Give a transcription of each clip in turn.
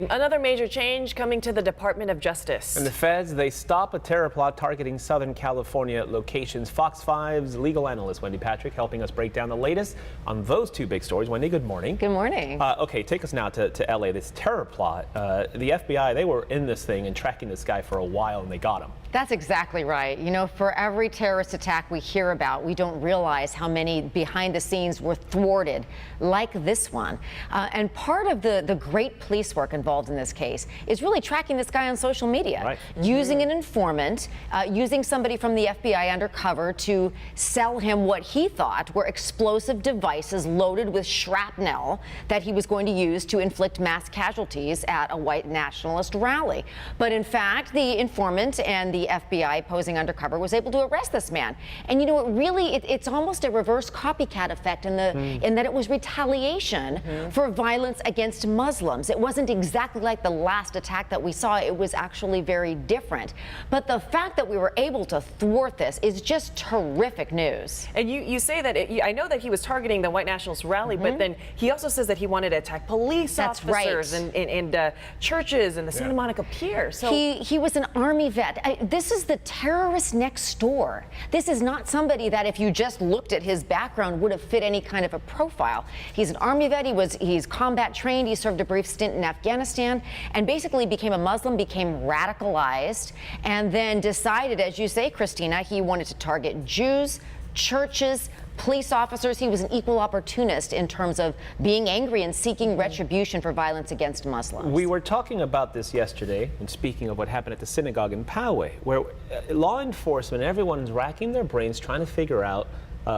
Another major change coming to the Department of Justice. And the feds, they stop a terror plot targeting Southern California locations. Fox 5's legal analyst Wendy Patrick helping us break down the latest on those two big stories. Wendy, good morning. Good morning. Okay, take us now to LA. This terror plot. The FBI, they were in this thing and tracking this guy for a while, and they got him. That's exactly right. You know, for every terrorist attack we hear about, we don't realize how many behind the scenes were thwarted, like this one. And part of the great police work involved in this case is really tracking this guy on social media, right. Using an informant, using somebody from the FBI undercover to sell him what he thought were explosive devices loaded with shrapnel that he was going to use to inflict mass casualties at a white nationalist rally. But in fact, the informant and the FBI posing undercover was able to arrest this man. And you know, it's almost a reverse copycat effect in that it was retaliation for violence against Muslims. It wasn't exactly like the last attack that we saw. It was actually very different. But the fact that we were able to thwart this is just terrific news. And you say that, I know that he was targeting the white nationalist rally, but then he also says that he wanted to attack police officers and churches and the Santa Monica Pier. So he was an Army vet. This is the terrorist next door. This is not somebody that if you just looked at his background would have fit any kind of a profile. He's an Army vet. He's combat trained. He served a brief stint in Afghanistan and basically became a Muslim, became radicalized, and then decided, as you say, Christina, he wanted to target Jews, churches, police officers. He was an equal opportunist in terms of being angry and seeking retribution for violence against Muslims. We were talking about this yesterday, and speaking of what happened at the synagogue in Poway, where law enforcement, everyone's racking their brains trying to figure out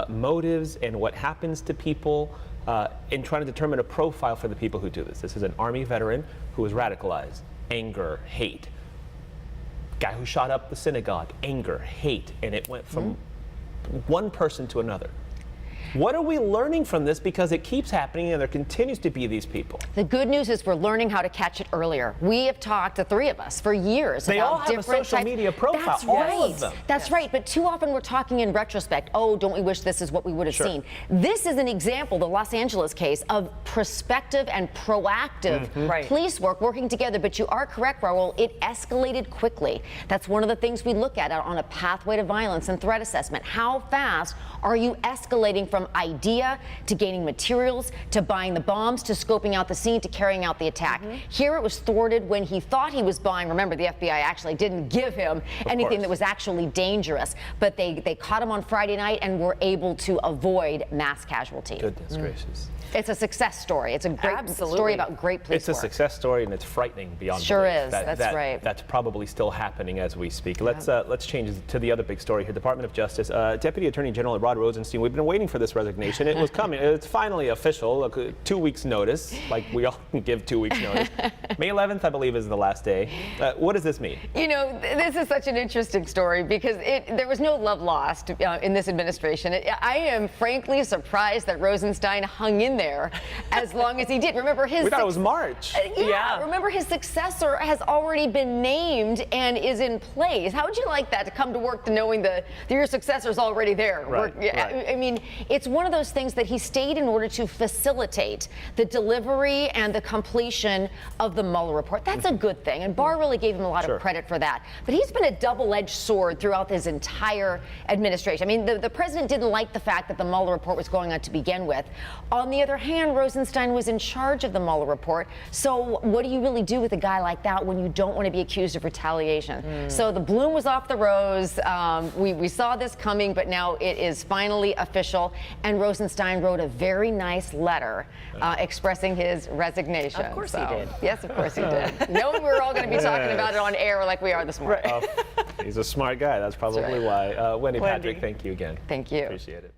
motives and what happens to people in trying to determine a profile for the people who do this. This is an Army veteran who was radicalized. Anger, hate. Guy who shot up the synagogue, anger, hate, and it went from one person to another. What are we learning from this? Because it keeps happening and there continues to be these people. The good news is we're learning how to catch it earlier. We have talked, the three of us, for years they about all have different a social media profile. That's all right. of them. That's right. But too often we're talking in retrospect. Oh, don't we wish this is what we would have seen? This is an example, the Los Angeles case, of prospective and proactive police work working together. But you are correct, Raul. It escalated quickly. That's one of the things we look at on a pathway to violence and threat assessment. How fast are you escalating from idea to gaining materials, to buying the bombs, to scoping out the scene, to carrying out the attack? Here it was thwarted when he thought he was buying. Remember, the FBI actually didn't give him anything that was actually dangerous, but they caught him on Friday night and were able to avoid mass casualty. Goodness gracious. It's a success story. It's a great story about great police work. It's a success story, and it's frightening beyond belief. Sure is. That's right. That's probably still happening as we speak. Let's change to the other big story here. Department of Justice, Deputy Attorney General Rod Rosenstein. We've been waiting for this resignation. It was coming. It's finally official. 2 weeks notice, like we all give 2 weeks notice. May 11th, I believe, is the last day. What does this mean? You know, this is such an interesting story because there was no love lost in this administration. I am frankly surprised that Rosenstein hung in there as long as he did. Remember, we thought it was March. Remember, his successor has already been named and is in place. How would you like that, to come to work to knowing that your successor's already there? Right. I mean, it's one of those things that he stayed in order to facilitate the delivery and the completion of the Mueller report. That's a good thing, and Barr really gave him a lot of credit for that. But he's been a double-edged sword throughout his entire administration. I mean, the president didn't like the fact that the Mueller report was going on to begin with. On the other hand, Rosenstein was in charge of the Mueller report. So what do you really do with a guy like that when you don't want to be accused of retaliation? So the bloom was off the rose. We saw this coming, but now it is finally official. And Rosenstein wrote a very nice letter expressing his resignation. Of course he did. Yes, of course he did. Knowing we were all going to be talking about it on air like we are this morning. He's a smart guy. That's probably why. Wendy Patrick, thank you again. Thank you. Appreciate it.